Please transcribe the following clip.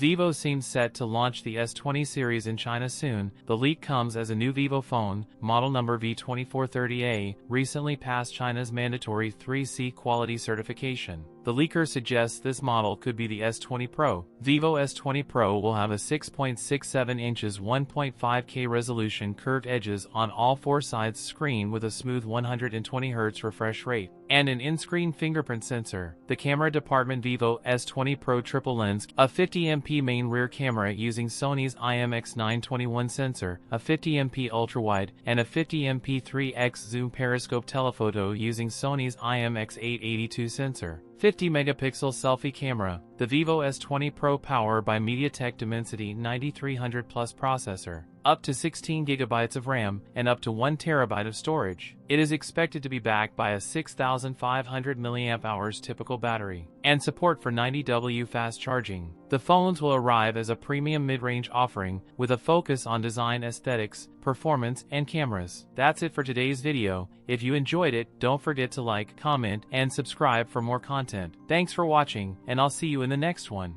Vivo seems set to launch the S20 series in China soon. The leak comes as a new Vivo phone, model number V2430A, recently passed China's mandatory 3C quality certification. The leaker suggests this model could be the S20 Pro. Vivo S20 Pro will have a 6.67 inches 1.5K resolution curved edges on all four sides screen with a smooth 120Hz refresh rate, and an in-screen fingerprint sensor. The camera department Vivo S20 Pro triple lens, a 50MP main rear camera using Sony's IMX921 sensor, a 50MP ultrawide, and a 50MP 3x zoom periscope telephoto using Sony's IMX882 sensor. 50-megapixel selfie camera. The Vivo S20 Pro powered by MediaTek Dimensity 9300 Plus processor, up to 16 GB of RAM, and up to 1 TB of storage. It is expected to be backed by a 6500 mAh typical battery, and support for 90W fast charging. The phones will arrive as a premium mid-range offering, with a focus on design aesthetics, performance, and cameras. That's it for today's video. If you enjoyed it, don't forget to like, comment, and subscribe for more content. Thanks for watching, and I'll see you in the next one.